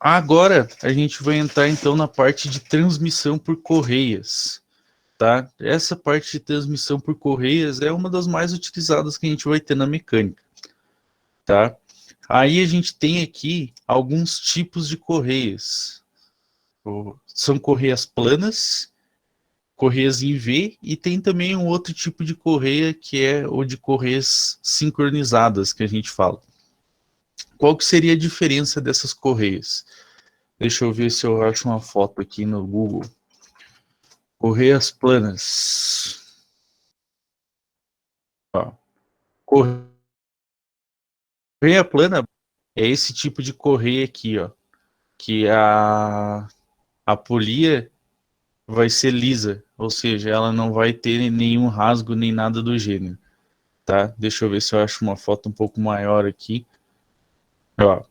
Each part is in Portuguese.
Agora a gente vai entrar então na parte de transmissão por correias, tá? Essa parte de transmissão por correias é uma das mais utilizadas que a gente vai ter na mecânica, tá? Aí a gente tem aqui alguns tipos de correias. São correias planas, correias em V, e tem também um outro tipo de correia que é o de correias sincronizadas que a gente fala. Qual que seria a diferença dessas correias? Deixa eu ver se eu acho uma foto aqui no Google. Correias planas. Ó, correia plana é esse tipo de correia aqui, ó, que a polia vai ser lisa, ou seja, ela não vai ter nenhum rasgo nem nada do gênero, tá? Deixa eu ver se eu acho uma foto um pouco maior aqui. Ó.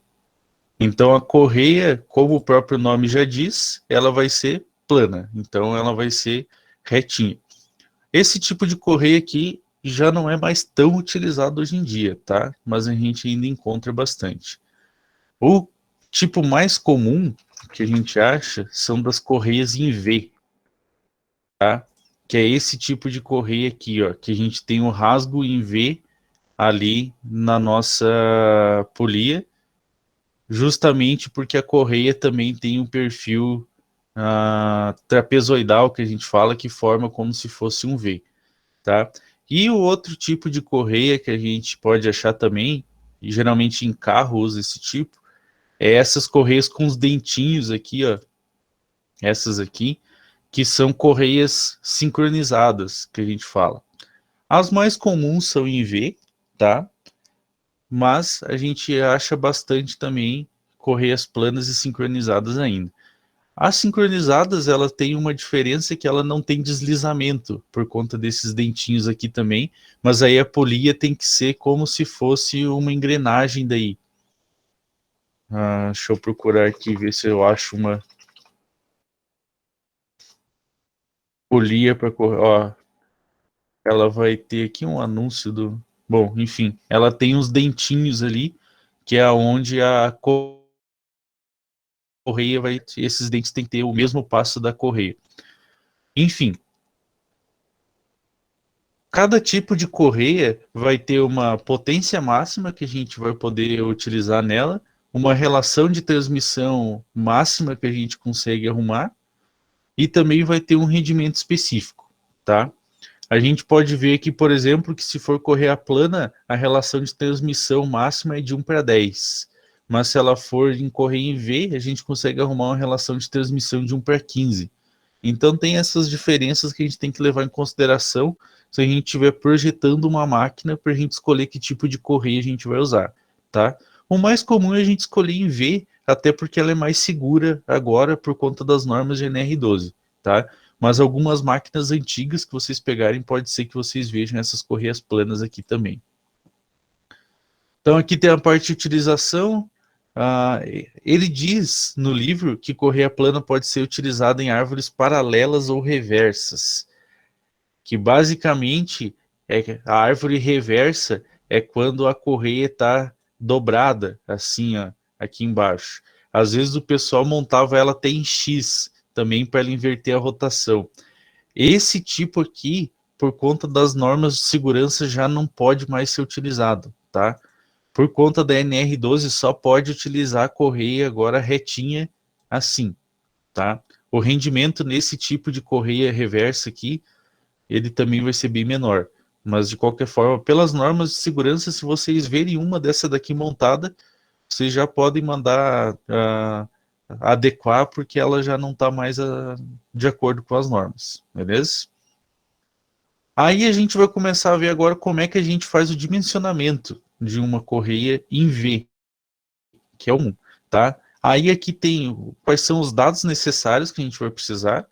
Então a correia, como o próprio nome já diz, ela vai ser plana, então ela vai ser retinha. Esse tipo de correia aqui já não é mais tão utilizado hoje em dia, tá? Mas a gente ainda encontra bastante. O tipo mais comum que a gente acha são das correias em V, tá? Que é esse tipo de correia aqui, ó, que a gente tem um rasgo em V ali na nossa polia, justamente porque a correia também tem um perfil trapezoidal que a gente fala que forma como se fosse um V, tá? E o outro tipo de correia que a gente pode achar também, e geralmente em carro usa esse tipo, é essas correias com os dentinhos aqui, ó, essas aqui, que são correias sincronizadas, que a gente fala. As mais comuns são em V, tá? Mas a gente acha bastante também correias planas e sincronizadas ainda. As sincronizadas, ela tem uma diferença que ela não tem deslizamento por conta desses dentinhos aqui também, mas aí a polia tem que ser como se fosse uma engrenagem daí. Deixa eu procurar aqui, ver se eu acho uma polia para correr. Ó, ela vai ter aqui um anúncio do... Bom, enfim, ela tem uns dentinhos ali, que é onde a correia vai... Esses dentes têm que ter o mesmo passo da correia. Enfim, cada tipo de correia vai ter uma potência máxima que a gente vai poder utilizar nela, uma relação de transmissão máxima que a gente consegue arrumar, e também vai ter um rendimento específico, tá? A gente pode ver aqui, por exemplo, que se for correia plana, a relação de transmissão máxima é de 1:10. Mas se ela for em correia em V, a gente consegue arrumar uma relação de transmissão de 1:15. Então tem essas diferenças que a gente tem que levar em consideração se a gente estiver projetando uma máquina para a gente escolher que tipo de correia a gente vai usar, tá? O mais comum é a gente escolher em V, até porque ela é mais segura agora por conta das normas de NR12, tá? Mas algumas máquinas antigas que vocês pegarem, pode ser que vocês vejam essas correias planas aqui também. Então aqui tem a parte de utilização. Ah, ele diz no livro que correia plana pode ser utilizada em árvores paralelas ou reversas, que basicamente é que a árvore reversa é quando a correia está dobrada, assim, ó, aqui embaixo. Às vezes o pessoal montava ela até em X, também para ela inverter a rotação. Esse tipo aqui, por conta das normas de segurança, já não pode mais ser utilizado, tá? Por conta da NR12, só pode utilizar a correia agora retinha assim, tá? O rendimento nesse tipo de correia reversa aqui, ele também vai ser bem menor. Mas, de qualquer forma, pelas normas de segurança, se vocês verem uma dessa daqui montada, vocês já podem mandar adequar, porque ela já não está mais de acordo com as normas, beleza? Aí a gente vai começar a ver agora como é que a gente faz o dimensionamento de uma correia em V, que é o 1, tá? Aí aqui tem quais são os dados necessários que a gente vai precisar,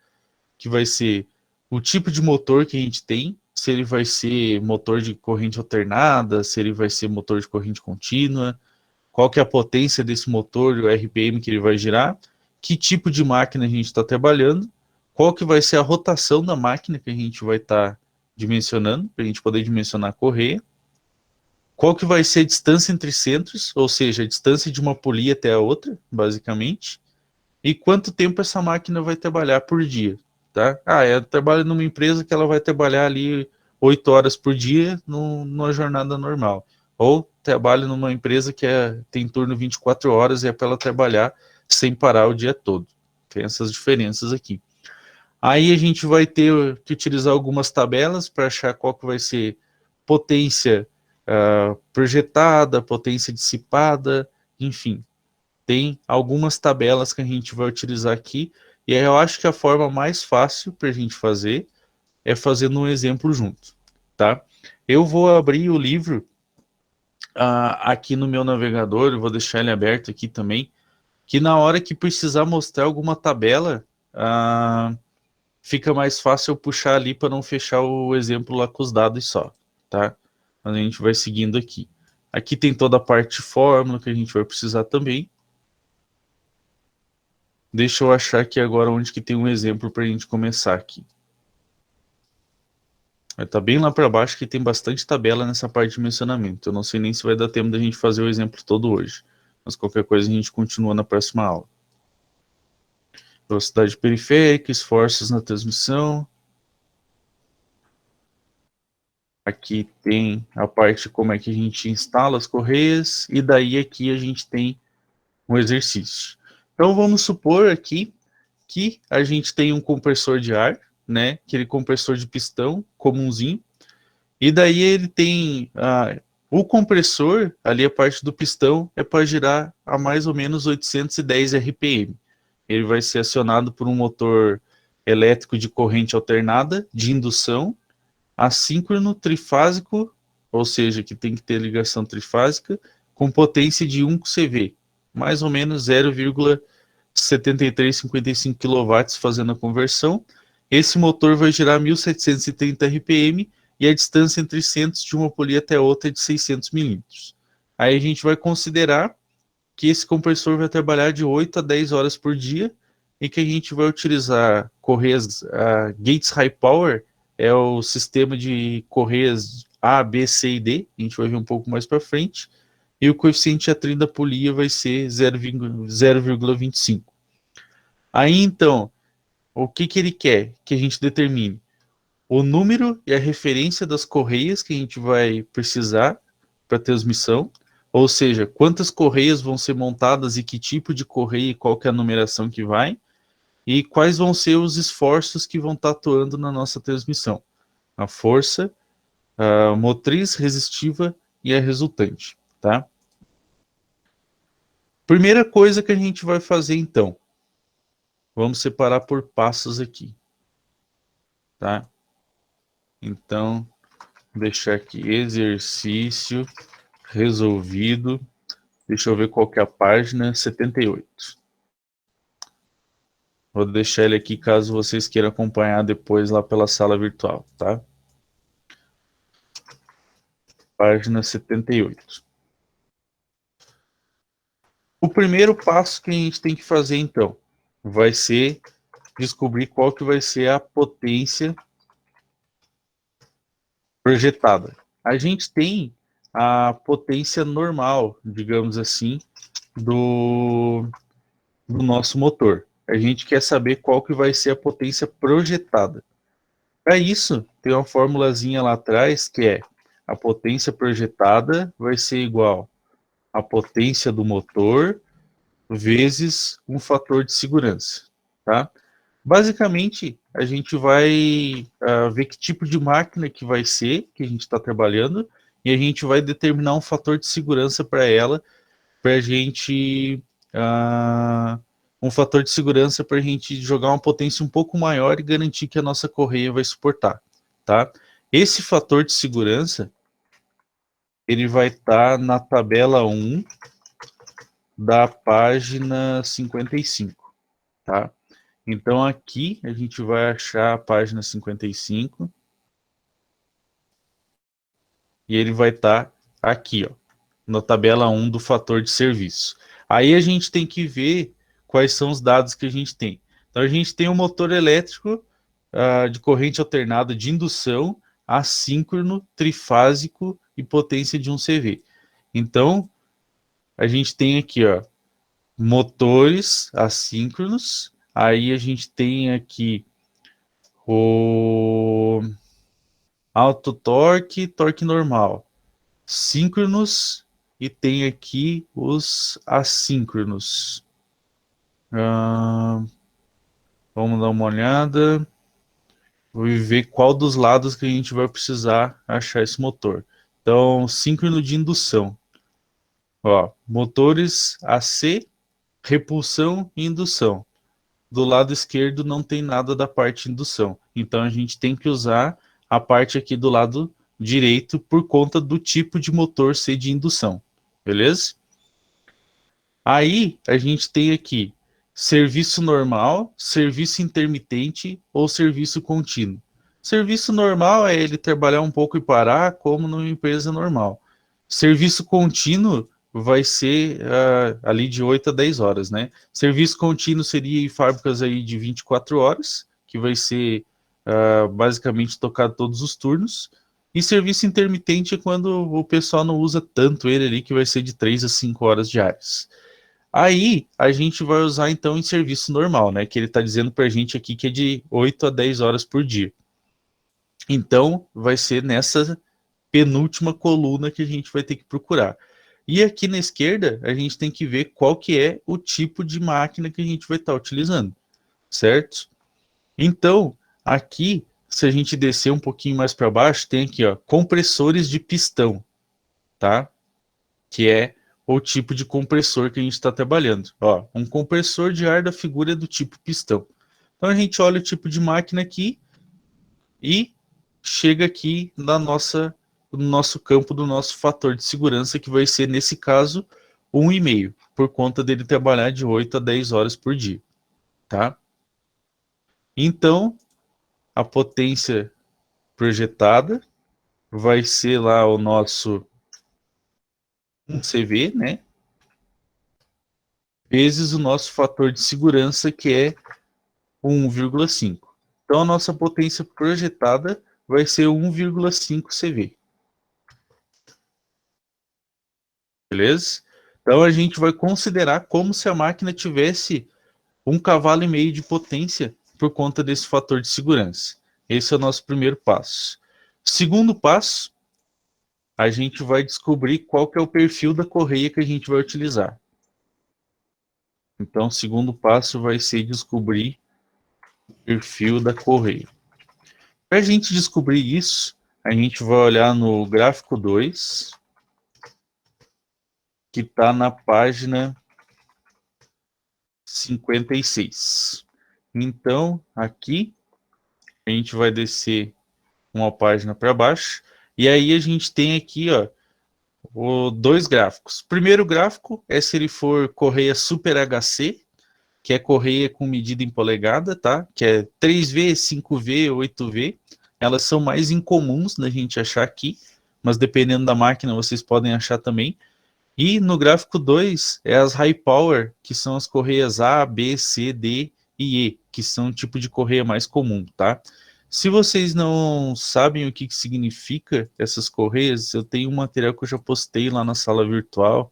que vai ser o tipo de motor que a gente tem, se ele vai ser motor de corrente alternada, se ele vai ser motor de corrente contínua, qual que é a potência desse motor, o RPM que ele vai girar, que tipo de máquina a gente está trabalhando, qual que vai ser a rotação da máquina que a gente vai estar dimensionando, para a gente poder dimensionar a correia, qual que vai ser a distância entre centros, ou seja, a distância de uma polia até a outra, basicamente, e quanto tempo essa máquina vai trabalhar por dia, tá? Ela trabalha numa empresa que ela vai trabalhar ali 8 horas por dia numa jornada normal, ou trabalha numa empresa que tem turno 24 horas e é para ela trabalhar sem parar o dia todo. Tem essas diferenças aqui. Aí a gente vai ter que utilizar algumas tabelas para achar qual que vai ser potência projetada, potência dissipada, enfim. Tem algumas tabelas que a gente vai utilizar aqui, e eu acho que a forma mais fácil para a gente fazer é fazendo um exemplo junto, tá? Eu vou abrir o livro aqui no meu navegador, eu vou deixar ele aberto aqui também, que na hora que precisar mostrar alguma tabela, fica mais fácil eu puxar ali para não fechar o exemplo lá com os dados só, tá? Mas a gente vai seguindo aqui. Aqui tem toda a parte de fórmula que a gente vai precisar também. Deixa eu achar aqui agora onde que tem um exemplo para a gente começar aqui. Vai estar bem lá para baixo que tem bastante tabela nessa parte de mencionamento. Eu não sei nem se vai dar tempo da gente fazer o exemplo todo hoje. Mas qualquer coisa a gente continua na próxima aula. Velocidade periférica, esforços na transmissão. Aqui tem a parte de como é que a gente instala as correias. E daí aqui a gente tem um exercício. Então vamos supor aqui que a gente tem um compressor de ar, né? Aquele compressor de pistão comumzinho. E daí ele tem o compressor, ali a parte do pistão, é para girar a mais ou menos 810 RPM. Ele vai ser acionado por um motor elétrico de corrente alternada, de indução, assíncrono trifásico, ou seja, que tem que ter ligação trifásica, com potência de 1 kV, mais ou menos 0,7355 kW fazendo a conversão. Esse motor vai girar 1.730 RPM e a distância entre centros de uma polia até outra é de 600 milímetros. Aí a gente vai considerar que esse compressor vai trabalhar de 8 a 10 horas por dia e que a gente vai utilizar correias Gates High Power, é o sistema de correias A, B, C e D, a gente vai ver um pouco mais para frente, e o coeficiente de atrito da polia vai ser 0,25. Aí então, o que ele quer que a gente determine? O número e a referência das correias que a gente vai precisar para transmissão, ou seja, quantas correias vão ser montadas e que tipo de correia e qual que é a numeração que vai, e quais vão ser os esforços que vão estar atuando na nossa transmissão. A força, a motriz resistiva e a resultante, tá? Primeira coisa que a gente vai fazer então, vamos separar por passos aqui, tá? Então, deixar aqui exercício resolvido. Deixa eu ver qual que é a página, 78. Vou deixar ele aqui caso vocês queiram acompanhar depois lá pela sala virtual, tá? Página 78. O primeiro passo que a gente tem que fazer, então, vai ser descobrir qual que vai ser a potência projetada. A gente tem a potência normal, digamos assim, do nosso motor. A gente quer saber qual que vai ser a potência projetada. Para isso, tem uma formulazinha lá atrás que é a potência projetada vai ser igual à potência do motor vezes um fator de segurança, tá? Basicamente, a gente vai ver que tipo de máquina que vai ser, que a gente está trabalhando, e a gente vai determinar um fator de segurança para ela, para a gente um fator de segurança para a gente jogar uma potência um pouco maior e garantir que a nossa correia vai suportar, tá? Esse fator de segurança ele vai estar na tabela 1 da página 55, tá? Então aqui a gente vai achar a página 55 e ele vai estar aqui, ó, na tabela 1 do fator de serviço. Aí a gente tem que ver quais são os dados que a gente tem. Então a gente tem um motor elétrico de corrente alternada de indução, assíncrono, trifásico e potência de 1 CV. Então, a gente tem aqui, ó, motores assíncronos, aí a gente tem aqui o alto torque, torque normal, síncronos, e tem aqui os assíncronos. Vamos dar uma olhada. Vou ver qual dos lados que a gente vai precisar achar esse motor. Então, síncrono de indução. Ó, motores AC, repulsão e indução. Do lado esquerdo não tem nada da parte indução. Então a gente tem que usar a parte aqui do lado direito por conta do tipo de motor ser de indução. Beleza? Aí a gente tem aqui serviço normal, serviço intermitente ou serviço contínuo. Serviço normal é ele trabalhar um pouco e parar, como numa empresa normal. Serviço contínuo vai ser ali de 8 a 10 horas, né? Serviço contínuo seria em fábricas aí de 24 horas, que vai ser basicamente tocado todos os turnos. E serviço intermitente é quando o pessoal não usa tanto ele ali, que vai ser de 3 a 5 horas diárias. Aí a gente vai usar então em serviço normal, né? Que ele está dizendo para a gente aqui que é de 8 a 10 horas por dia. Então vai ser nessa penúltima coluna que a gente vai ter que procurar. E aqui na esquerda a gente tem que ver qual que é o tipo de máquina que a gente vai estar utilizando, certo? Então aqui, se a gente descer um pouquinho mais para baixo, tem aqui, ó, compressores de pistão, tá? Que é o tipo de compressor que a gente está trabalhando. Ó, um compressor de ar da figura do tipo pistão. Então a gente olha o tipo de máquina aqui e chega aqui no nosso campo do nosso fator de segurança, que vai ser, nesse caso, 1,5, por conta dele trabalhar de 8 a 10 horas por dia. Tá? Então, a potência projetada vai ser lá o nosso 1 CV, né? Vezes o nosso fator de segurança, que é 1,5. Então, a nossa potência projetada vai ser 1,5 CV. Beleza? Então, a gente vai considerar como se a máquina tivesse 1,5 cavalo de potência por conta desse fator de segurança. Esse é o nosso primeiro passo. Segundo passo, a gente vai descobrir qual que é o perfil da correia que a gente vai utilizar. Então, o segundo passo vai ser descobrir o perfil da correia. Para a gente descobrir isso, a gente vai olhar no gráfico 2, que está na página 56. Então, aqui, a gente vai descer uma página para baixo, e aí a gente tem aqui, ó, dois gráficos. O primeiro gráfico é se ele for correia Super HC, que é correia com medida em polegada, tá? Que é 3V, 5V, 8V. Elas são mais incomuns da gente achar aqui, mas dependendo da máquina vocês podem achar também. E no gráfico 2 é as high power, que são as correias A, B, C, D e E, que são o tipo de correia mais comum, tá? Se vocês não sabem o que significa essas correias, eu tenho um material que eu já postei lá na sala virtual.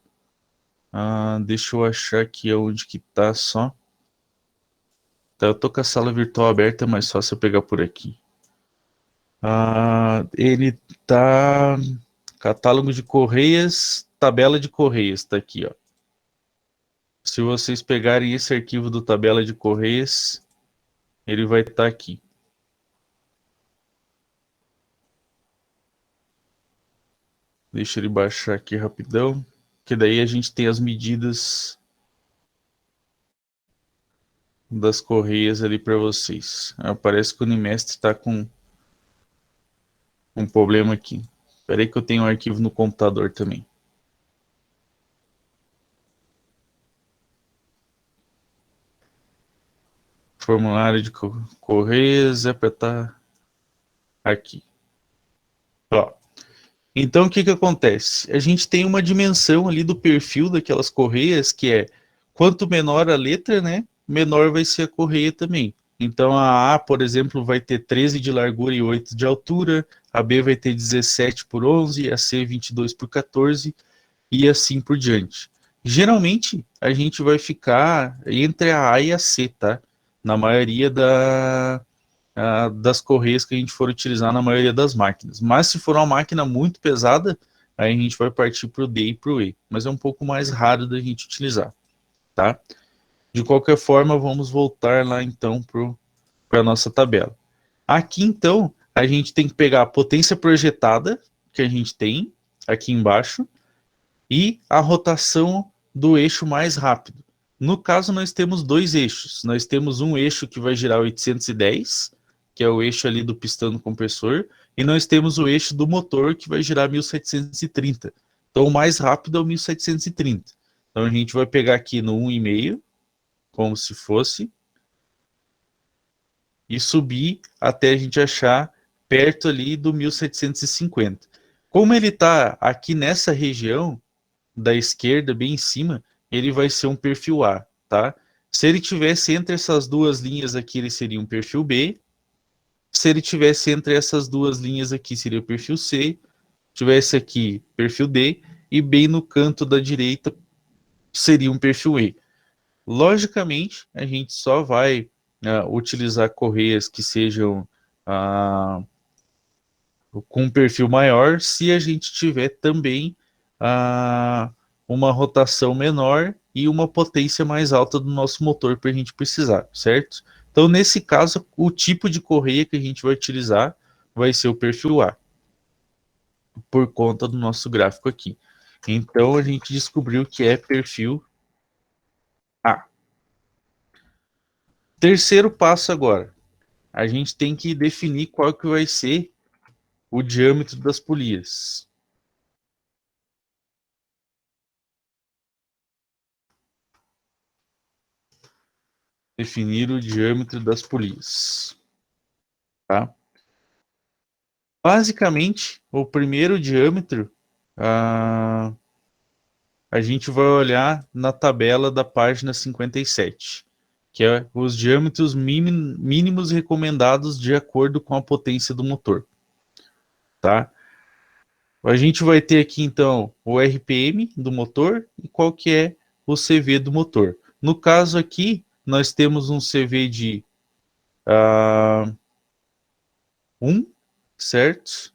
Deixa eu achar aqui onde que tá só. Tá, eu tô com a sala virtual aberta, mas só se eu pegar por aqui. Ele tá... Catálogo de correias, tabela de correias, tá aqui, ó. Se vocês pegarem esse arquivo do tabela de correias, ele vai estar aqui. Deixa ele baixar aqui rapidão, que daí a gente tem as medidas das correias ali para vocês. Parece que o Unimestre está com um problema aqui. Espera aí que eu tenho um arquivo no computador também. Formulário de correias é para estar aqui. Ó. Então, o que que acontece? A gente tem uma dimensão ali do perfil daquelas correias, que é quanto menor a letra, né, menor vai ser a correia também. Então, a A, por exemplo, vai ter 13 de largura e 8 de altura, a B vai ter 17 por 11, a C 22 por 14 e assim por diante. Geralmente, a gente vai ficar entre a A e a C, tá? Na maioria das correias que a gente for utilizar na maioria das máquinas. Mas se for uma máquina muito pesada, aí a gente vai partir para o D e para o E. Mas é um pouco mais raro da gente utilizar, tá? De qualquer forma, vamos voltar lá então para a nossa tabela. Aqui então, a gente tem que pegar a potência projetada que a gente tem aqui embaixo e a rotação do eixo mais rápido. No caso, nós temos dois eixos. Nós temos um eixo que vai girar 810, que é o eixo ali do pistão do compressor, e nós temos o eixo do motor que vai girar 1730. Então, o mais rápido é o 1730. Então, a gente vai pegar aqui no 1,5, como se fosse, e subir até a gente achar perto ali do 1750. Como ele está aqui nessa região da esquerda, bem em cima, ele vai ser um perfil A, tá? Se ele tivesse entre essas duas linhas aqui, ele seria um perfil B. Se ele tivesse entre essas duas linhas aqui, seria o perfil C. Tivesse aqui, perfil D. E bem no canto da direita, seria um perfil E. Logicamente, a gente só vai utilizar correias que sejam com um perfil maior se a gente tiver também uma rotação menor e uma potência mais alta do nosso motor para a gente precisar, certo? Então, nesse caso, o tipo de correia que a gente vai utilizar vai ser o perfil A, por conta do nosso gráfico aqui. Então, a gente descobriu que é perfil A. Terceiro passo agora, a gente tem que definir qual que vai ser o diâmetro das polias. Definir o diâmetro das polias. Tá? Basicamente, o primeiro diâmetro, a gente vai olhar na tabela da página 57, que é os diâmetros mínimos recomendados de acordo com a potência do motor. Tá? A gente vai ter aqui, então, o RPM do motor e qual que é o CV do motor. No caso aqui, nós temos um CV de 1, certo?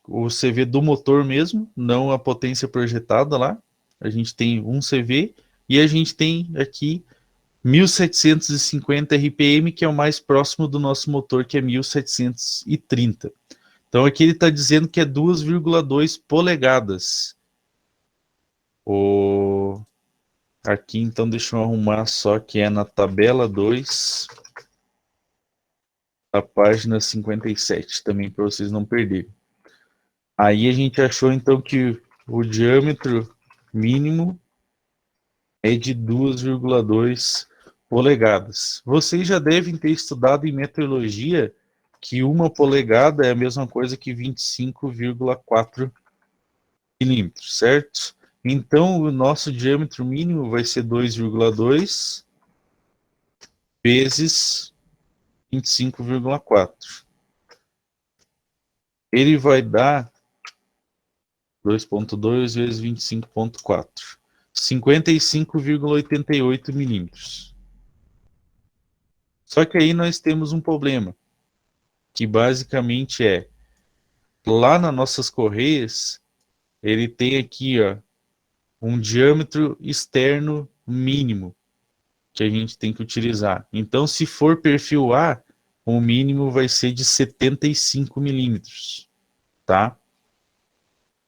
O CV do motor mesmo, não a potência projetada lá. A gente tem um CV e a gente tem aqui 1750 RPM, que é o mais próximo do nosso motor, que é 1730. Então aqui ele está dizendo que é 2,2 polegadas. Aqui então deixa eu arrumar só que é na tabela 2, a página 57, também para vocês não perderem. Aí a gente achou então que o diâmetro mínimo é de 2,2 polegadas. Vocês já devem ter estudado em metrologia que 1 polegada é a mesma coisa que 25,4 milímetros, certo? Então o nosso diâmetro mínimo vai ser 2,2 vezes 25,4. Ele vai dar 2,2 vezes 25,4. 55,88 milímetros. Só que aí nós temos um problema, que basicamente é, lá nas nossas correias, ele tem aqui um diâmetro externo mínimo que a gente tem que utilizar. Então, se for perfil A, o mínimo vai ser de 75 milímetros, tá?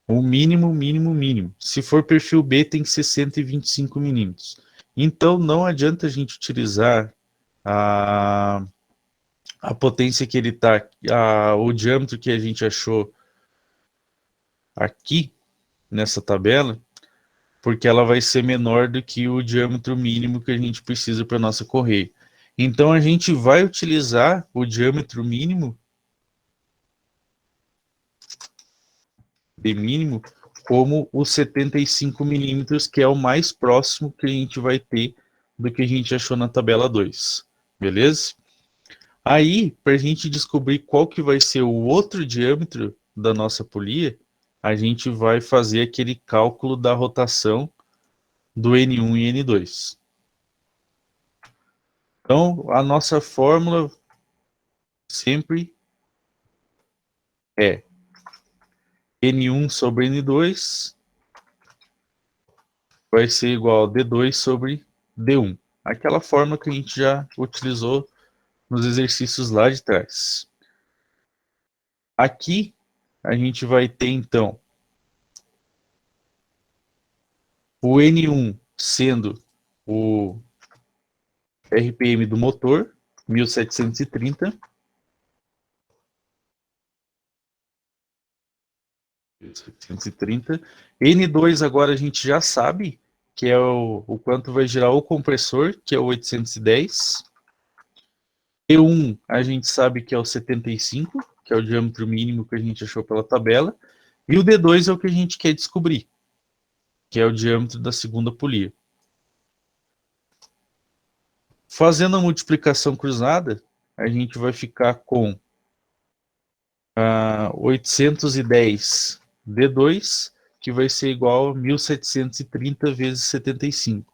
O mínimo, mínimo, mínimo. Se for perfil B, tem que ser 125 milímetros. Então, não adianta a gente utilizar a, a potência que ele está, o diâmetro que a gente achou aqui nessa tabela, porque ela vai ser menor do que o diâmetro mínimo que a gente precisa para a nossa correia. Então, a gente vai utilizar o diâmetro mínimo, de mínimo, como os 75 milímetros, que é o mais próximo que a gente vai ter do que a gente achou na tabela 2. Beleza? Aí, para a gente descobrir qual que vai ser o outro diâmetro da nossa polia, a gente vai fazer aquele cálculo da rotação do N1 e N2. Então, a nossa fórmula sempre é N1 sobre N2 vai ser igual a D2 sobre D1. Aquela fórmula que a gente já utilizou nos exercícios lá de trás. Aqui, a gente vai ter, então, o N1 sendo o RPM do motor, 1730. N2 agora a gente já sabe que é o quanto vai girar o compressor, que é o 810. E1 a gente sabe que é o 75, que é o diâmetro mínimo que a gente achou pela tabela. E o D2 é o que a gente quer descobrir, que é o diâmetro da segunda polia. Fazendo a multiplicação cruzada, a gente vai ficar com 810 D2, que vai ser igual a 1730 vezes 75.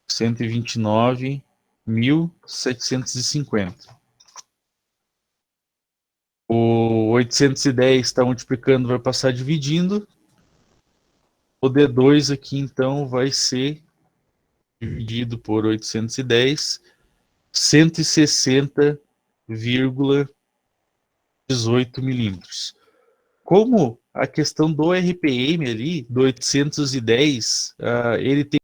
129.750. O 810 está multiplicando, vai passar dividindo. O D2 aqui, então, vai ser dividido por 810, 160,18 milímetros. Como a questão do RPM ali, do 810, ele tem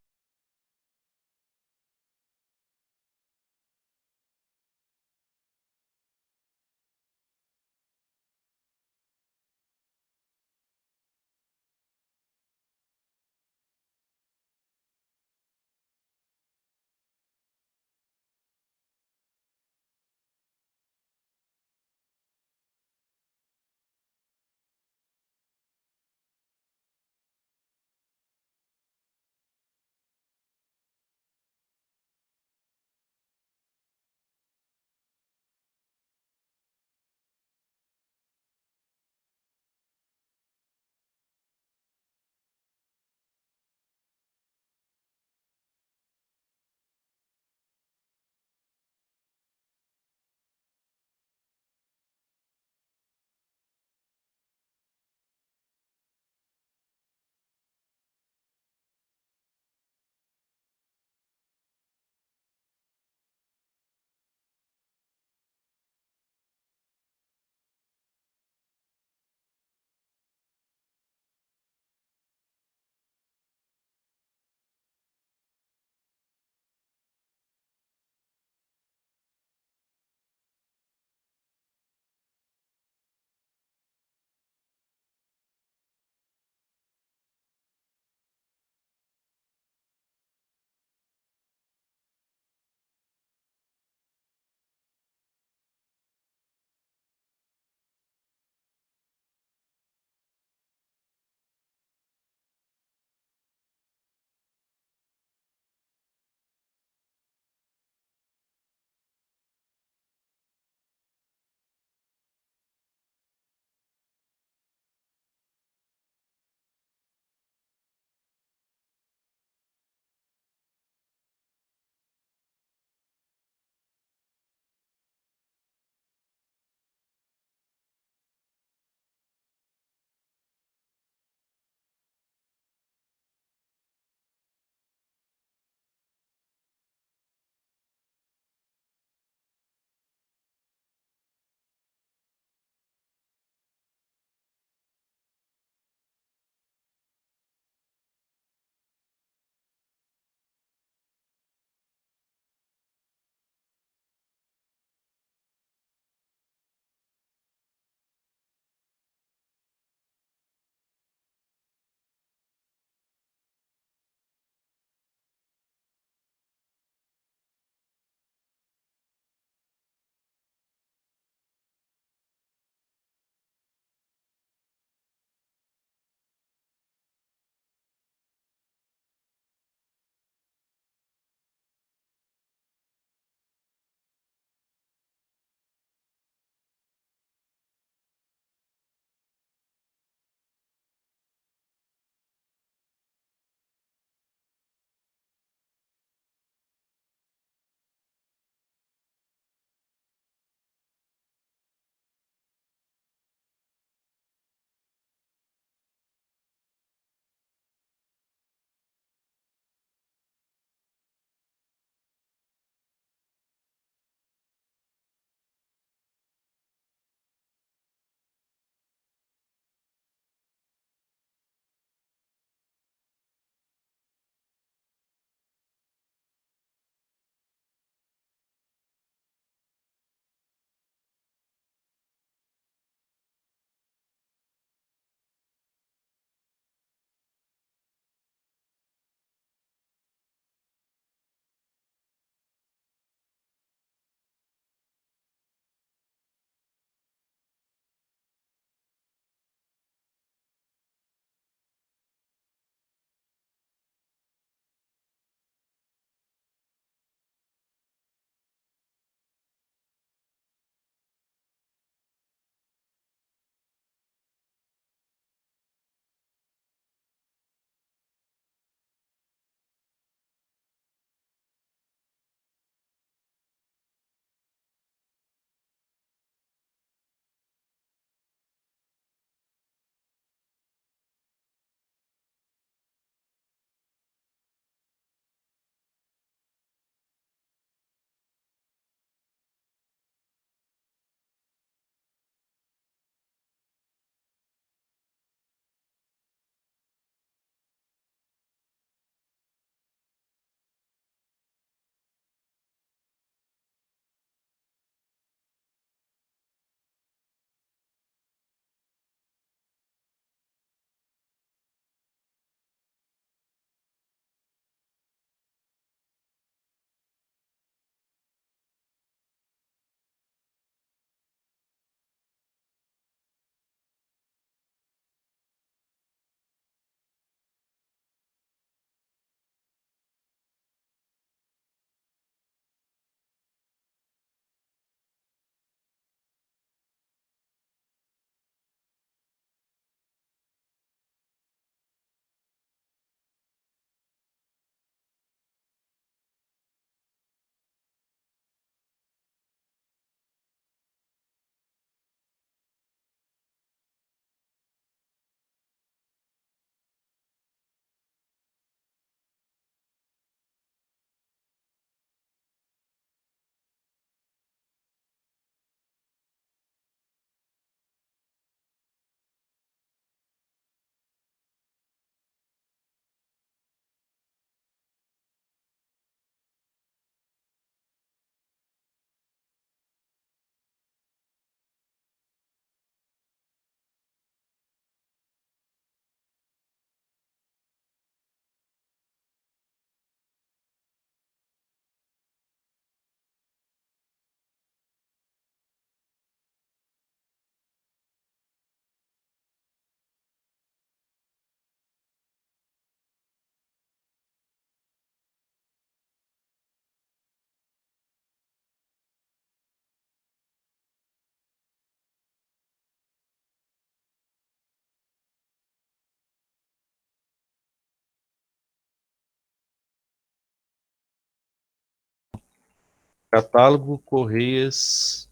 Catálogo Correias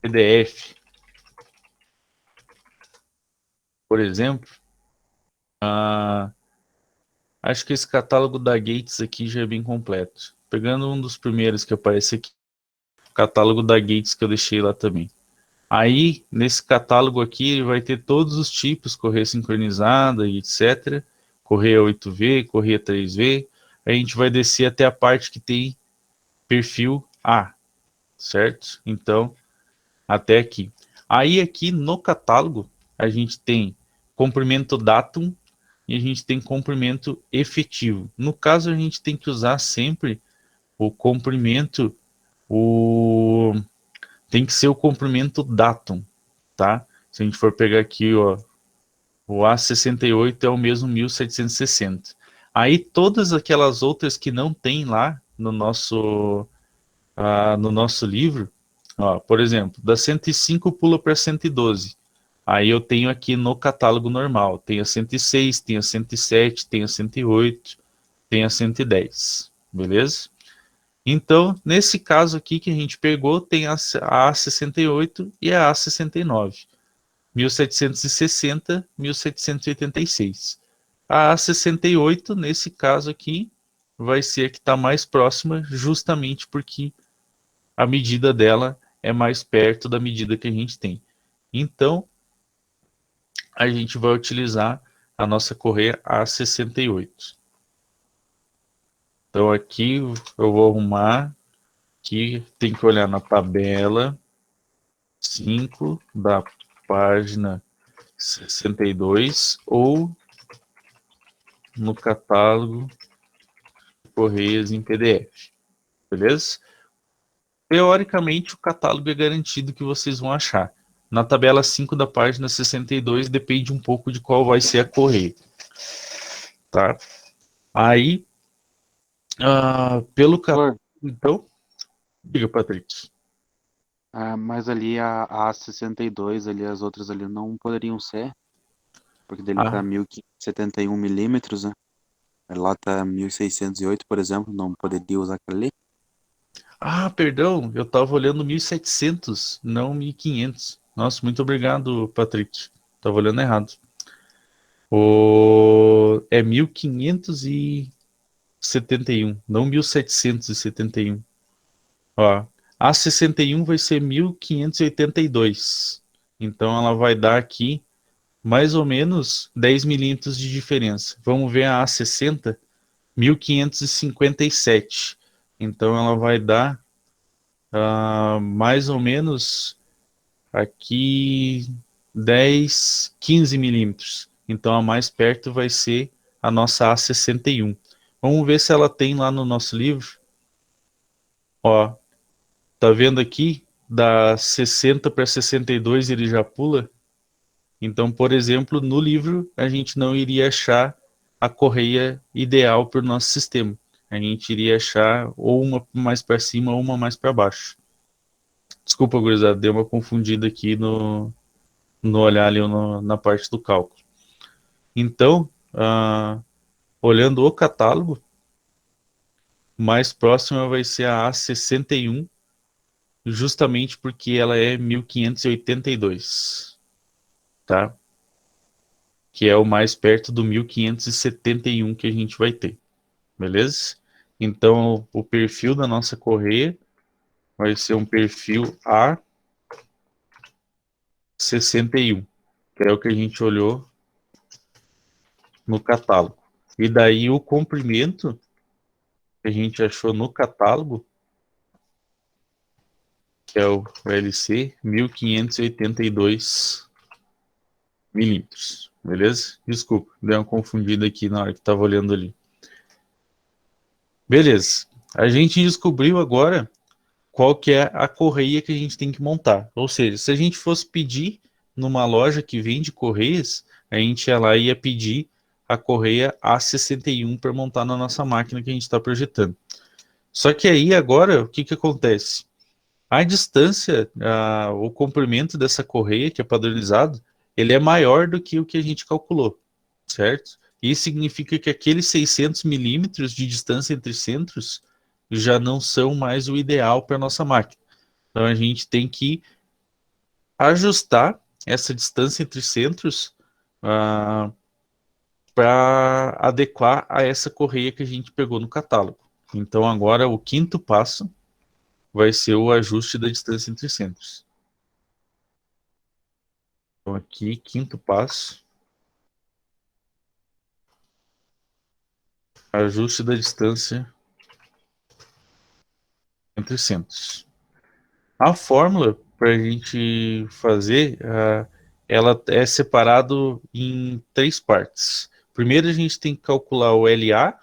PDF, por exemplo. Acho que esse catálogo da Gates aqui já é bem completo. Pegando um dos primeiros que aparece aqui, o catálogo da Gates que eu deixei lá também. Aí, nesse catálogo aqui, ele vai ter todos os tipos, correia sincronizada e etc. Correia 8V, correia 3V. Aí a gente vai descer até a parte que tem perfil A, certo? Então, até aqui. Aí aqui no catálogo, a gente tem comprimento datum e a gente tem comprimento efetivo. No caso, a gente tem que usar sempre o comprimento, tem que ser o comprimento datum, tá? Se a gente for pegar aqui, ó, o A68 é o mesmo 1760. Aí todas aquelas outras que não tem lá no nosso livro, ó, por exemplo, da 105 pula para 112. Aí eu tenho aqui no catálogo normal, tem a 106, tem a 107, tem a 108, tem a 110, beleza? Então, nesse caso aqui que a gente pegou, tem a A68 e a A69. 1760, 1786. A A68, nesse caso aqui, vai ser a que está mais próxima, justamente porque a medida dela é mais perto da medida que a gente tem. Então, a gente vai utilizar a nossa correia A68. Então, aqui eu vou arrumar, aqui tem que olhar na tabela 5 da página 62 ou no catálogo de correias em PDF, beleza? Teoricamente, o catálogo é garantido que vocês vão achar. Na tabela 5 da página 62 depende um pouco de qual vai ser a correia, tá? Aí, pelo catálogo, Doutor, então, diga, Patrick. mas ali a 62 ali, as outras ali não poderiam ser, porque dele tá Ah, 1571 milímetros, né? Lá tá 1608, por exemplo, não poderia usar aquele ali. perdão, eu estava olhando 1700, não 1500. Nossa, muito obrigado, Patrick. Estava olhando errado. É 1571, não 1771. Ó, a 61 vai ser 1582. Então ela vai dar aqui mais ou menos 10 milímetros de diferença. Vamos ver a A60, 1557. Então ela vai dar mais ou menos aqui 10, 15 milímetros. Então a mais perto vai ser a nossa A61. Vamos ver se ela tem lá no nosso livro. Ó, tá vendo aqui? Da 60 para 62 ele já pula. Então, por exemplo, no livro a gente não iria achar a correia ideal para o nosso sistema. A gente iria achar ou uma mais para cima ou uma mais para baixo. Desculpa, gurizada, deu uma confundida aqui no olhar ali na parte do cálculo. Então, olhando o catálogo, mais próxima vai ser a A61, justamente porque ela é 1582, tá? Que é o mais perto do 1571 que a gente vai ter, beleza? Então, o perfil da nossa correia vai ser um perfil A61, que é o que a gente olhou no catálogo. E daí o comprimento que a gente achou no catálogo, que é o LC 1582 milímetros, beleza? Desculpa, dei uma confundida aqui na hora que estava olhando ali. Beleza, a gente descobriu agora qual que é a correia que a gente tem que montar. Ou seja, se a gente fosse pedir numa loja que vende correias, a gente ia lá e ia pedir a correia A61 para montar na nossa máquina que a gente está projetando. Só que aí agora, o que que acontece? A distância, o comprimento dessa correia, que é padronizado, ele é maior do que o que a gente calculou, certo? Isso significa que aqueles 600 milímetros de distância entre centros já não são mais o ideal para a nossa máquina. Então a gente tem que ajustar essa distância entre centros para adequar a essa correia que a gente pegou no catálogo. Então agora o quinto passo vai ser o ajuste da distância entre centros. Então aqui, quinto passo, ajuste da distância entre centros. A fórmula para a gente fazer, ela é separado em três partes. Primeiro a gente tem que calcular o LA,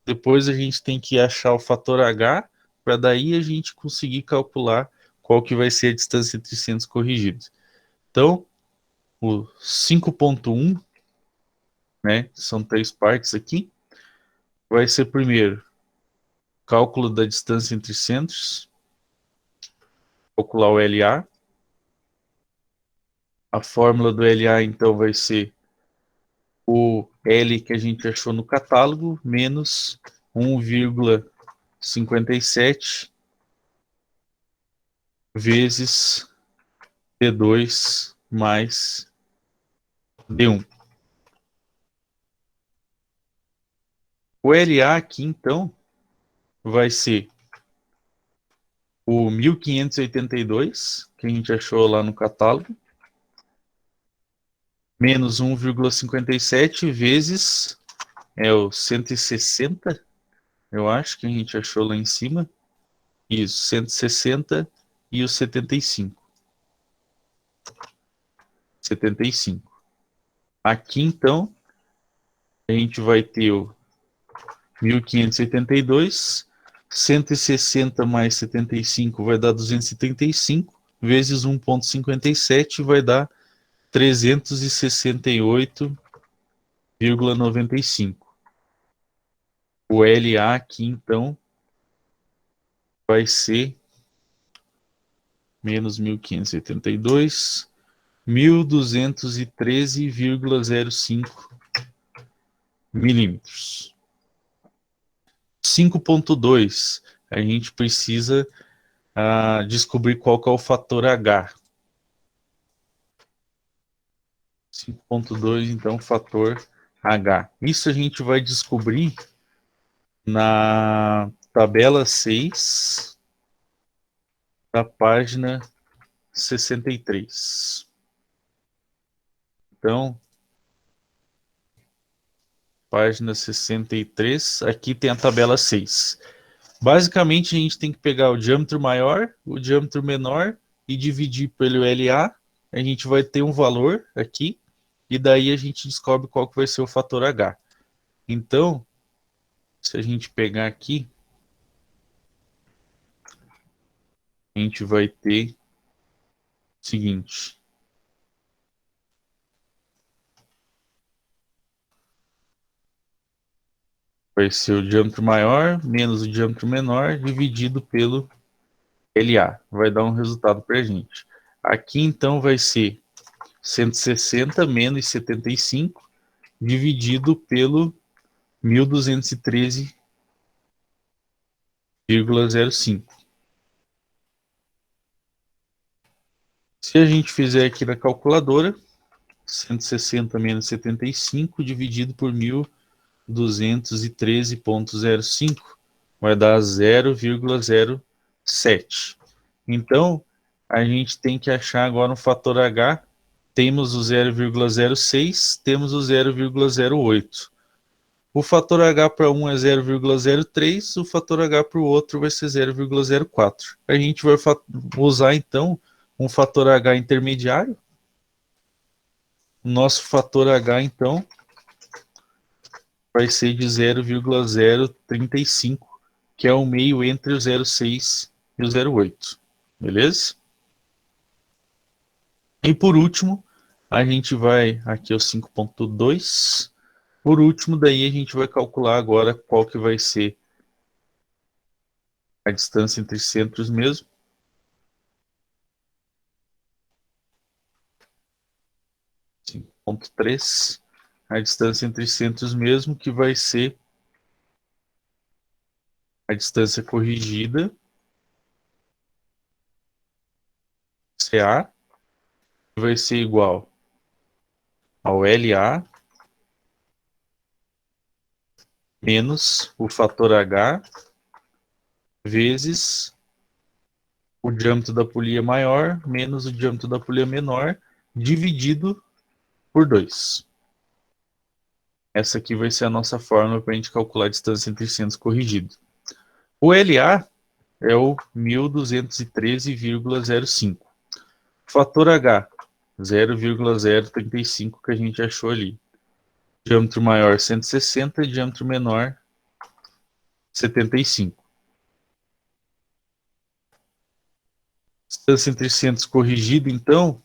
depois a gente tem que achar o fator H, para daí a gente conseguir calcular qual que vai ser a distância entre centros corrigidos. Então, o 5.1, né, são três partes aqui, vai ser primeiro cálculo da distância entre centros, calcular o LA. A fórmula do LA, então, vai ser o L que a gente achou no catálogo, menos 1,57 vezes D2 mais D1. O LA aqui, então, vai ser o 1582, que a gente achou lá no catálogo, menos 1,57 vezes o 160, eu acho que a gente achou lá em cima. Isso, 160 e o 75. 75. Aqui, então, a gente vai ter o 1582, 160 mais 75 vai dar 235, vezes 1,57 vai dar 368,95. O LA aqui, então, vai ser menos 1582, 1213,05 milímetros. 5.2, a gente precisa descobrir qual que é o fator H. 5.2, então, fator H. Isso a gente vai descobrir na tabela 6 da página 63. Então, página 63, aqui tem a tabela 6. Basicamente, a gente tem que pegar o diâmetro maior, o diâmetro menor e dividir pelo LA. A gente vai ter um valor aqui e daí a gente descobre qual que vai ser o fator H. Então, se a gente pegar aqui, a gente vai ter o seguinte. Vai ser o diâmetro maior menos o diâmetro menor dividido pelo LA. Vai dar um resultado para a gente. Aqui, então, vai ser 160 menos 75 dividido pelo 1213,05. Se a gente fizer aqui na calculadora, 160 menos 75 dividido por 1213,05 vai dar 0,07. Então, a gente tem que achar agora um fator H. Temos o 0,06, temos o 0,08. O fator H para um é 0,03, o fator H para o outro vai ser 0,04. A gente vai usar então um fator H intermediário. O nosso fator H então vai ser de 0,035, que é o meio entre o 0,6 e o 0,8. Beleza? E por último, a gente vai aqui ao 5.2. Por último, daí a gente vai calcular agora qual que vai ser a distância entre centros mesmo. 5.3, a distância entre centros mesmo, que vai ser a distância corrigida, CA, vai ser igual ao LA menos o fator H vezes o diâmetro da polia maior menos o diâmetro da polia menor, dividido por 2. Essa aqui vai ser a nossa fórmula para a gente calcular a distância entre centros corrigidos. O LA é o 1213,05. Fator H, 0,035 que a gente achou ali. Diâmetro maior 160 e diâmetro menor 75. Distância entre centros corrigido, então,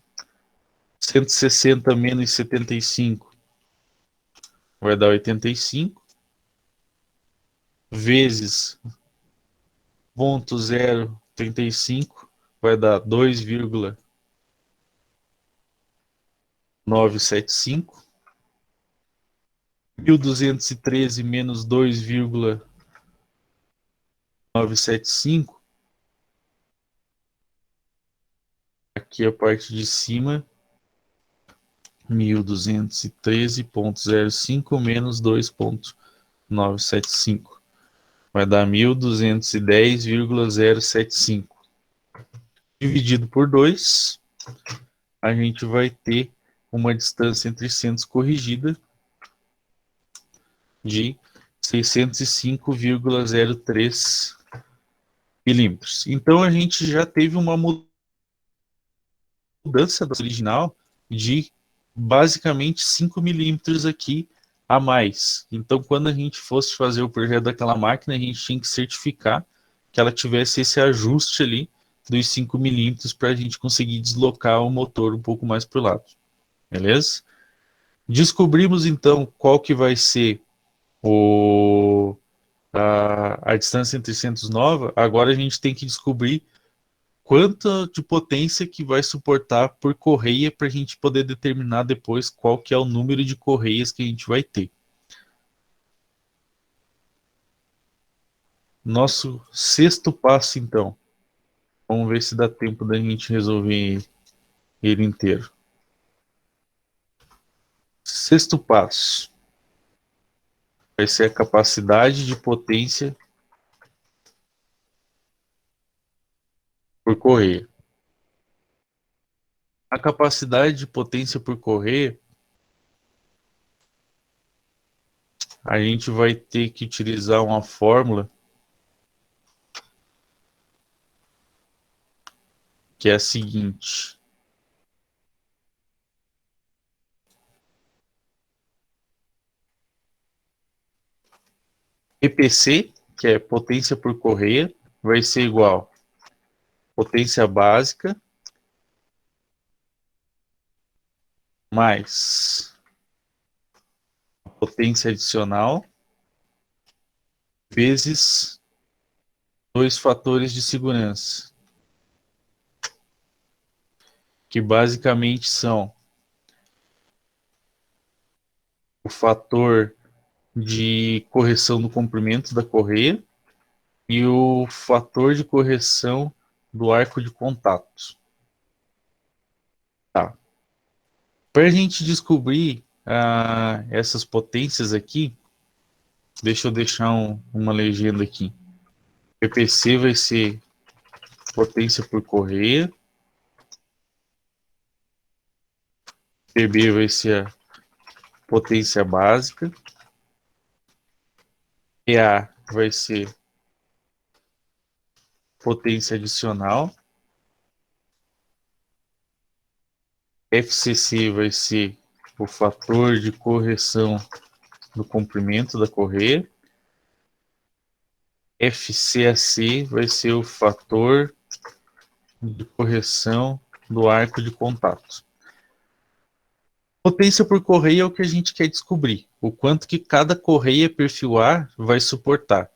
160 menos 75 vai dar 85, vezes 0,035 vai dar 2,975. 1213 menos 2,975, aqui a parte de cima, 1213,05 menos 2,975. Vai dar 1210,075. Dividido por 2, a gente vai ter uma distância entre centros corrigida de 605,03 milímetros. Então a gente já teve uma mudança da original de basicamente 5 milímetros aqui a mais. Então, quando a gente fosse fazer o projeto daquela máquina, a gente tinha que certificar que ela tivesse esse ajuste ali dos 5 milímetros para a gente conseguir deslocar o motor um pouco mais para o lado. Beleza? Descobrimos, então, qual que vai ser a distância entre centros nova. Agora a gente tem que descobrir quanto de potência que vai suportar por correia para a gente poder determinar depois qual que é o número de correias que a gente vai ter. Nosso sexto passo, então. Vamos ver se dá tempo da gente resolver ele inteiro. Sexto passo vai ser a capacidade de potência por correia. A capacidade de potência por correia, a gente vai ter que utilizar uma fórmula que é a seguinte. EPC, que é potência por correia, vai ser igual a potência básica mais a potência adicional vezes 2 fatores de segurança, que basicamente são o fator de correção do comprimento da correia e o fator de correção do arco de contato. Tá. Para a gente descobrir essas potências aqui, deixa eu deixar uma legenda aqui. PPC vai ser potência por correia, PB vai ser a potência básica, EA vai ser potência adicional, FCC vai ser o fator de correção do comprimento da correia, FCAC vai ser o fator de correção do arco de contato. Potência por correia é o que a gente quer descobrir, o quanto que cada correia perfil A vai suportar.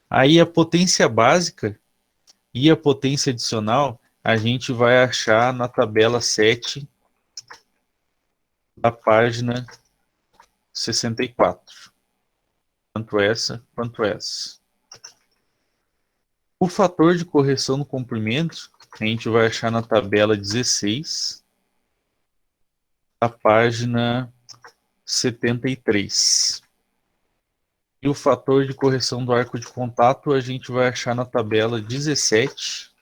Aí a potência básica e a potência adicional a gente vai achar na tabela 7 da página 64. Tanto essa quanto essa. O fator de correção do comprimento, a gente vai achar na tabela 16, a página 73. E o fator de correção do arco de contato, a gente vai achar na tabela 17,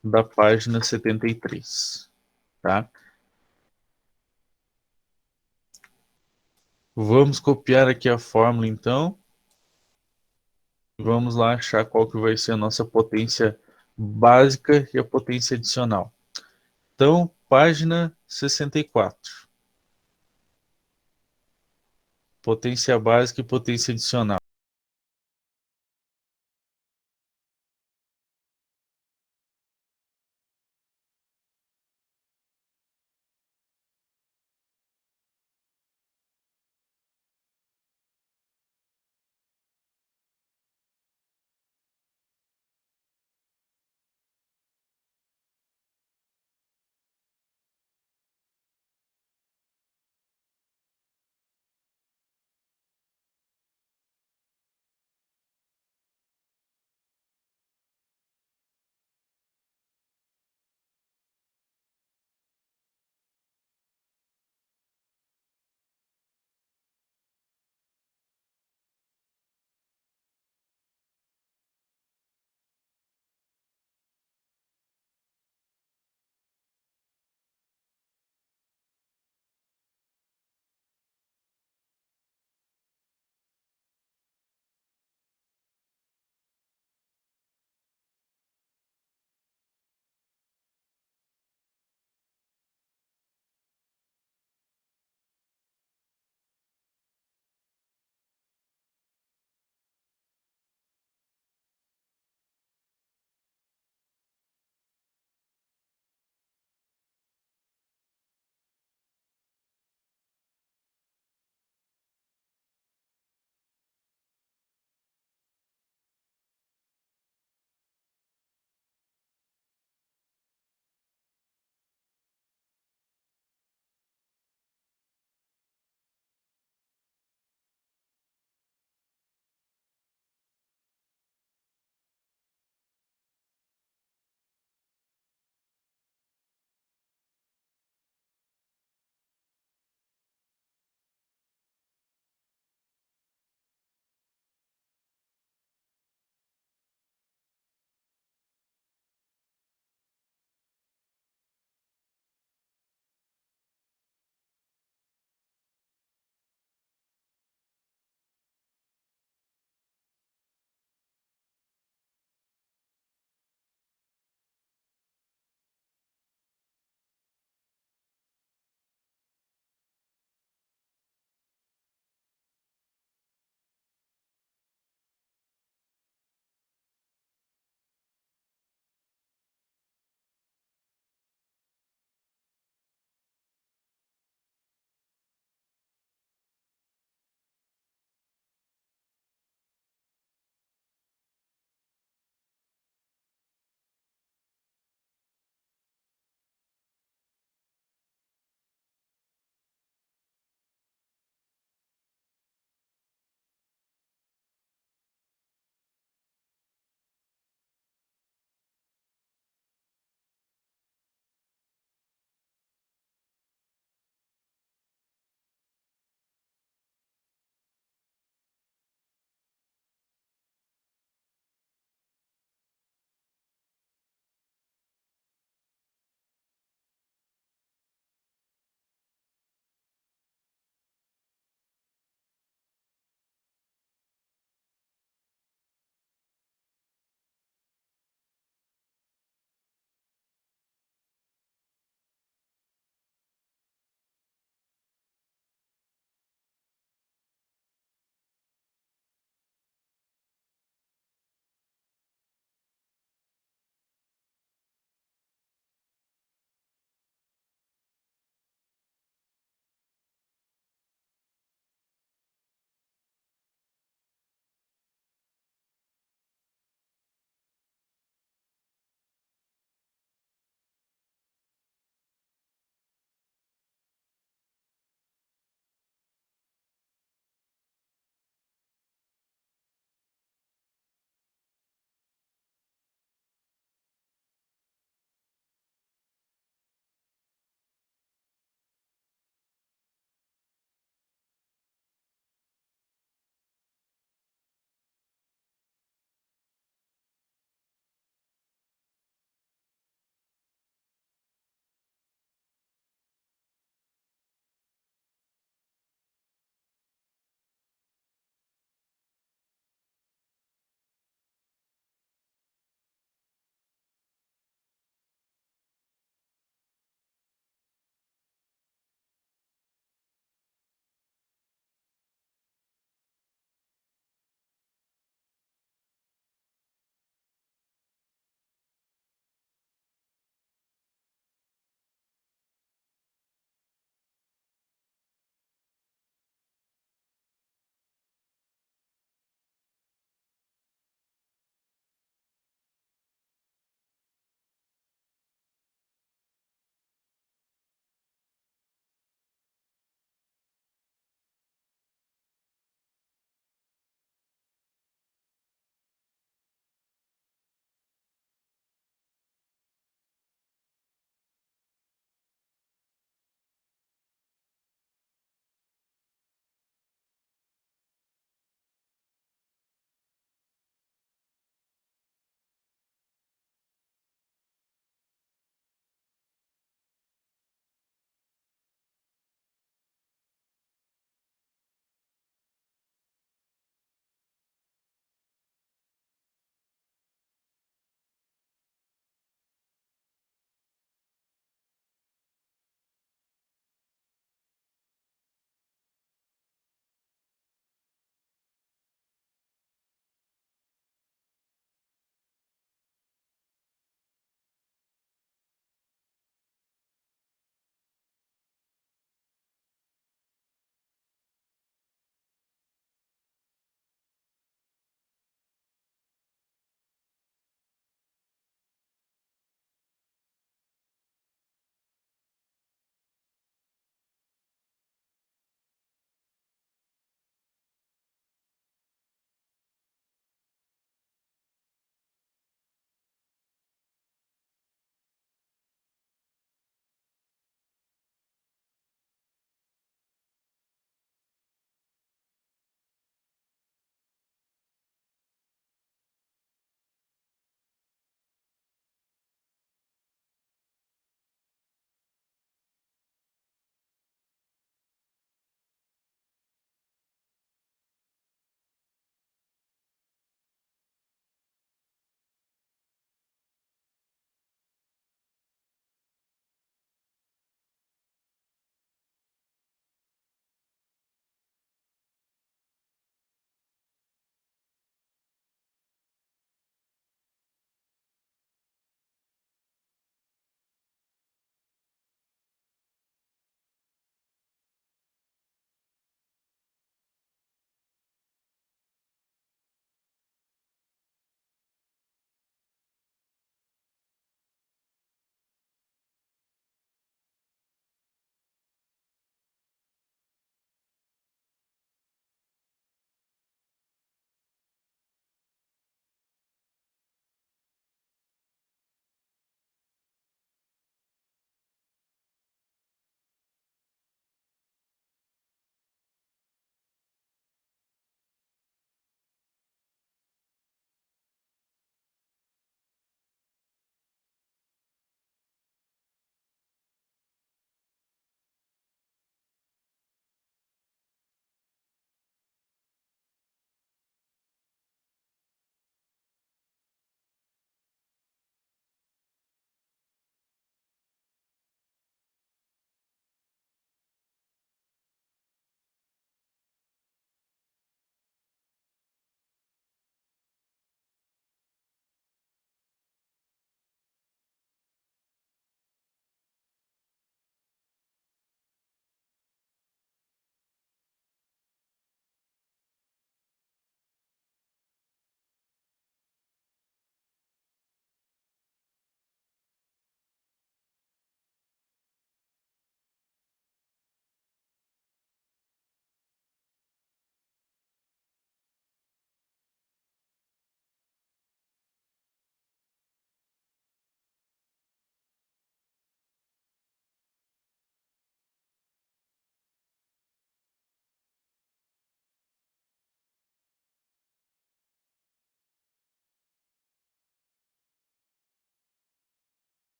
da página 73. Tá? Vamos copiar aqui a fórmula, então. Vamos lá achar qual que vai ser a nossa potência básica e a potência adicional. Então, página 64. Potência básica e potência adicional.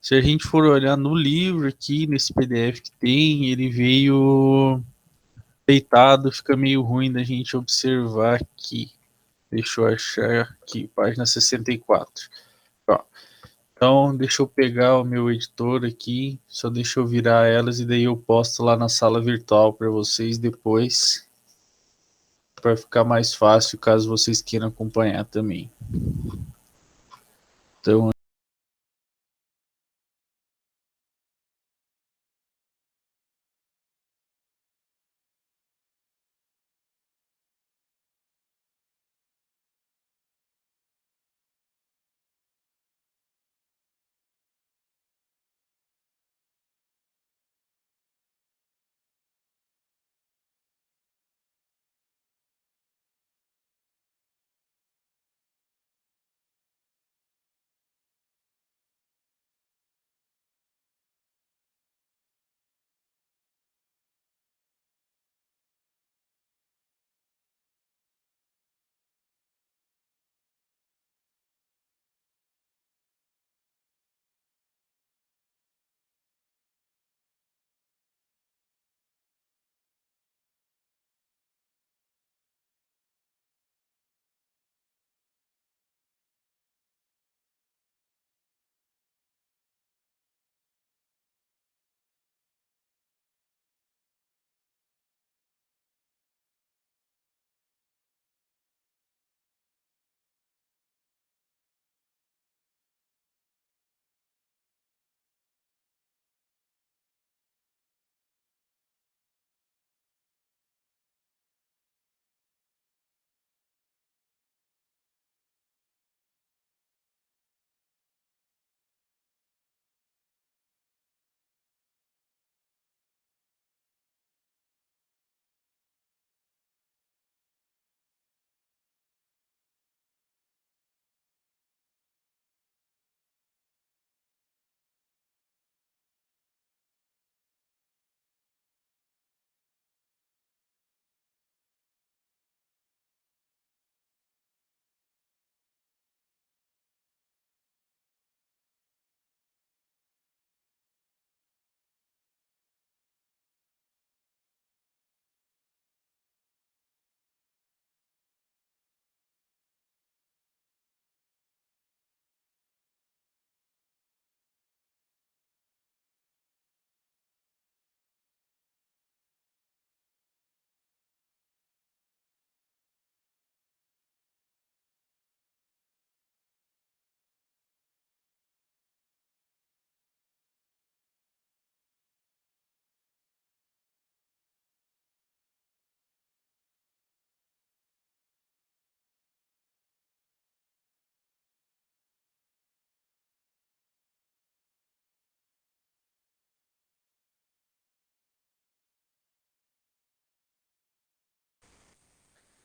Se a gente for olhar no livro aqui, nesse PDF que tem, ele veio deitado, fica meio ruim da gente observar aqui. Deixa eu achar aqui, página 64. Ó, então, deixa eu pegar o meu editor aqui, só deixa eu virar elas e daí eu posto lá na sala virtual para vocês depois, para ficar mais fácil caso vocês queiram acompanhar também. Então,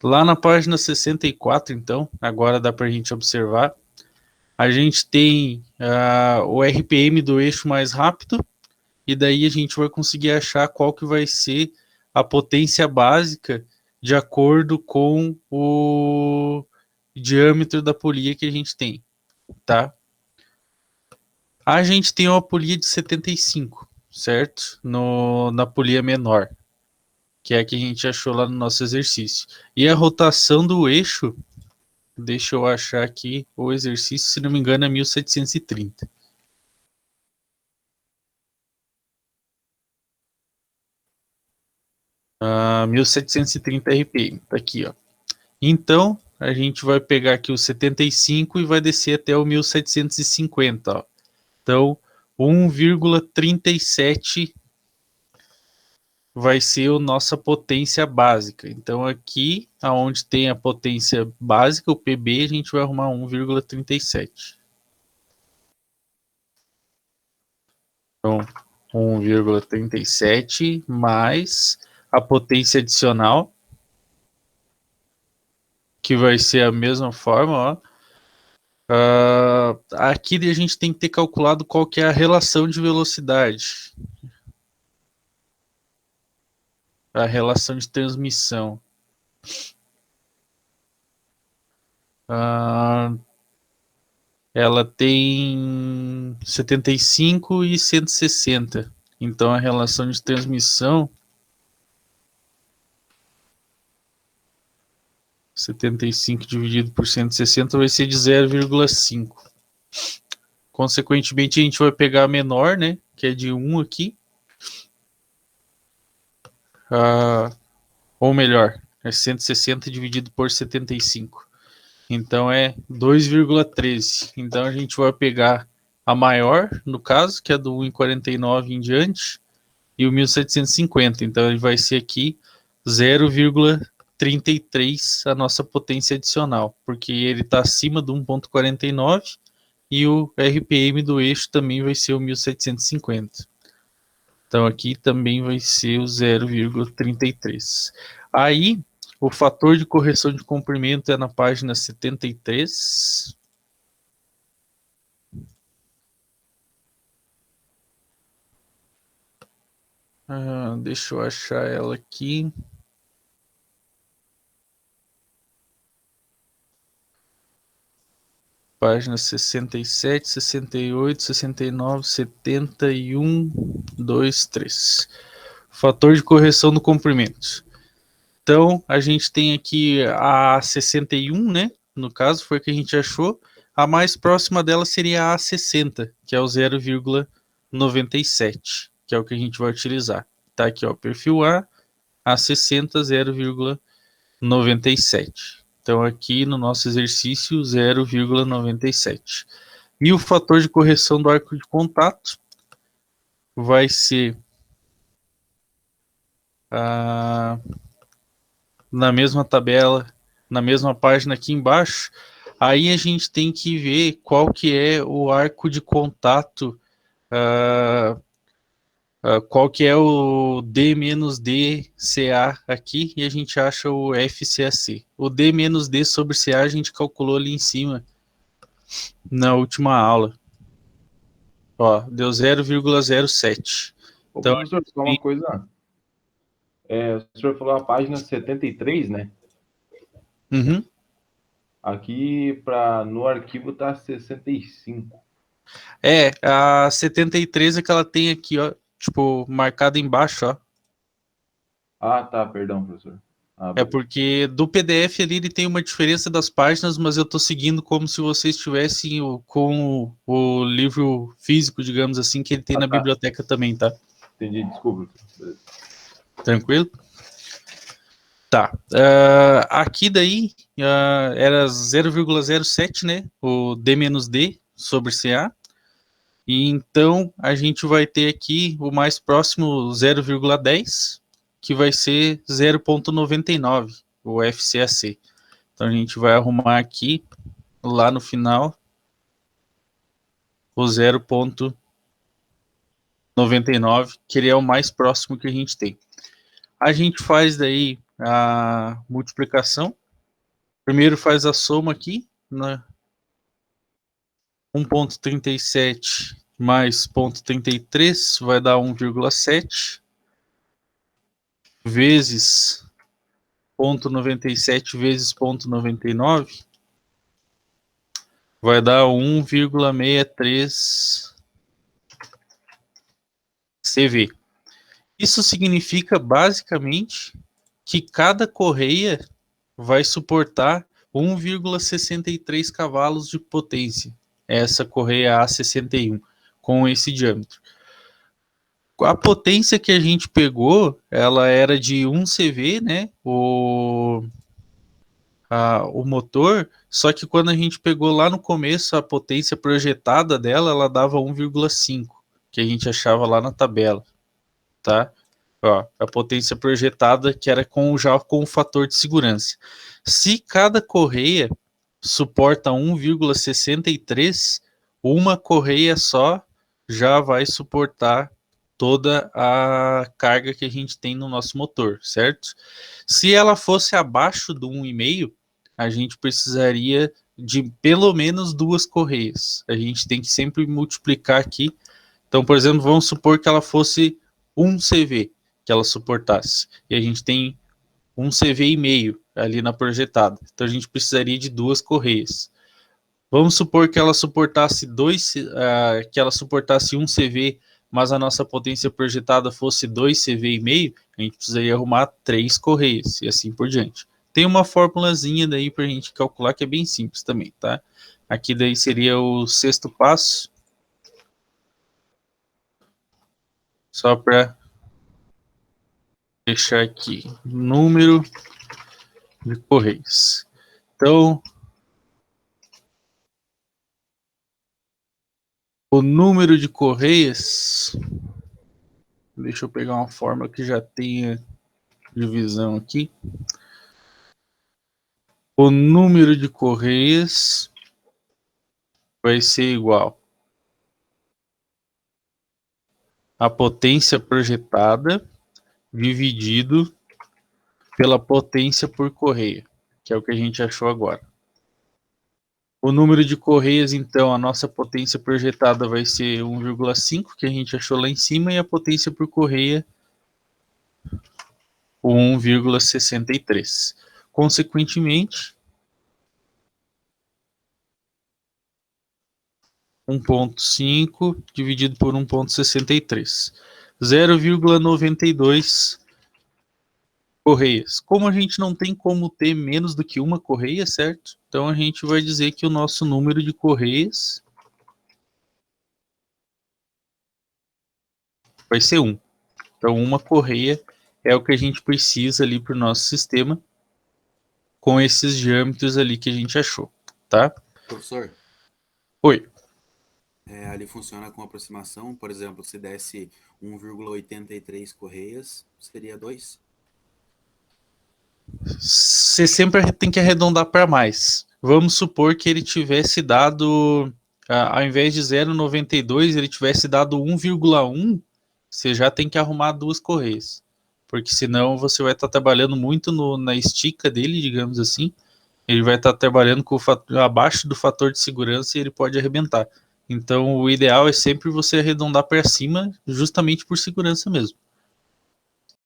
lá na página 64, então, agora dá para a gente observar, a gente tem o RPM do eixo mais rápido, e daí a gente vai conseguir achar qual que vai ser a potência básica de acordo com o diâmetro da polia que a gente tem, tá? A gente tem uma polia de 75, certo? Na polia menor, que é a que a gente achou lá no nosso exercício. E a rotação do eixo, deixa eu achar aqui o exercício, se não me engano é 1730. 1730 RPM, tá aqui, ó. Então, a gente vai pegar aqui o 75 e vai descer até o 1750, ó. Então, 1,37 vai ser a nossa potência básica. Então, aqui, aonde tem a potência básica, o PB, a gente vai arrumar 1,37. Então, 1,37 mais a potência adicional, que vai ser a mesma forma, ó. Aqui a gente tem que ter calculado qual que é a relação de velocidade, a relação de transmissão. ela tem 75 e 160. Então a relação de transmissão 75 dividido por 160 vai ser de 0,5. Consequentemente, a gente vai pegar a menor, né? Que é de 1 aqui. Ou melhor, é 160 dividido por 75. Então é 2,13. Então a gente vai pegar a maior, no caso, que é do 1,49 em diante, e o 1750. Então ele vai ser aqui 0,33 a nossa potência adicional, porque ele está acima do 1,49 e o RPM do eixo também vai ser o 1750. Então aqui também vai ser o 0,33. Aí o fator de correção de comprimento é na página 73. Deixa eu achar ela aqui. Páginas 67, 68, 69, 71, 2, 3. Fator de correção do comprimento. Então, a gente tem aqui a 61, né? No caso, foi a que a gente achou. A mais próxima dela seria a 60, que é o 0,97, que é o que a gente vai utilizar. Tá aqui, ó, perfil A 60, 0,97. Então, aqui no nosso exercício, 0,97. E o fator de correção do arco de contato vai ser na mesma tabela, na mesma página aqui embaixo. Aí a gente tem que ver qual que é o arco de contato, qual que é o D-DCA aqui, e a gente acha o FCAC. O D-D sobre CA a gente calculou ali em cima, na última aula. Ó, deu 0,07. Ô, Então, professor, só uma coisa. O senhor falou a página 73, né? uhum. Aqui no arquivo tá 65. A 73 é que ela tem aqui, ó, tipo, marcada embaixo, ó. Ah, tá, perdão, professor. É porque do PDF ali ele tem uma diferença das páginas, mas eu tô seguindo como se vocês tivessem com o livro físico, digamos assim, que ele tem na tá. biblioteca também, tá? Entendi, desculpa. Tranquilo? Tá. Aqui daí era 0,07, né? O D-D sobre CA. E então a gente vai ter aqui o mais próximo 0,10, que vai ser 0,99, o FCAC. Então a gente vai arrumar aqui, lá no final, o 0,99, que ele é o mais próximo que a gente tem. A gente faz daí a multiplicação. Primeiro faz a soma aqui, né? 1,37 mais 0,33 vai dar 1,7 vezes 0,97 vezes 0,99 vai dar 1,63 CV. Isso significa basicamente que cada correia vai suportar 1,63 cavalos de potência. Essa correia A61 com esse diâmetro. A potência que a gente pegou, ela era de 1 CV, né? O motor, só que quando a gente pegou lá no começo a potência projetada dela, ela dava 1,5, que a gente achava lá na tabela, tá? Ó, a potência projetada que era já com o fator de segurança. Se cada correia suporta 1,63, uma correia só já vai suportar toda a carga que a gente tem no nosso motor, certo? Se ela fosse abaixo do 1,5, a gente precisaria de pelo menos duas correias. A gente tem que sempre multiplicar aqui. Então, por exemplo, vamos supor que ela fosse 1 CV, que ela suportasse. E a gente tem 1 CV e meio ali na projetada. Então, a gente precisaria de duas correias. Vamos supor que ela suportasse que ela suportasse 1 CV, mas a nossa potência projetada fosse 2 CV e meio, a gente precisaria arrumar 3 correias e assim por diante. Tem uma formulazinha daí para a gente calcular que é bem simples também, tá? Aqui daí seria o 6º passo. Só para deixar aqui, número de correias. Então, o número de correias, deixa eu pegar uma forma que já tenha divisão aqui. O número de correias vai ser igual a potência projetada dividido pela potência por correia, que é o que a gente achou agora. O número de correias, então, a nossa potência projetada vai ser 1,5, que a gente achou lá em cima, e a potência por correia, o 1,63. Consequentemente, 1,5 dividido por 1,63. 0,92 correias. Como a gente não tem como ter menos do que uma correia, certo? Então a gente vai dizer que o nosso número de correias vai ser 1. Então uma correia é o que a gente precisa ali para o nosso sistema com esses diâmetros ali que a gente achou, tá? Professor, Oi. ali funciona com aproximação, por exemplo, se desse 1,83 correias, seria 2? Você sempre tem que arredondar para mais. Vamos supor que ele tivesse dado, ao invés de 0,92, ele tivesse dado 1,1, você já tem que arrumar 2 correias. Porque senão você vai estar trabalhando muito na estica dele, digamos assim. Ele vai estar trabalhando com abaixo do fator de segurança e ele pode arrebentar. Então o ideal é sempre você arredondar para cima, justamente por segurança mesmo.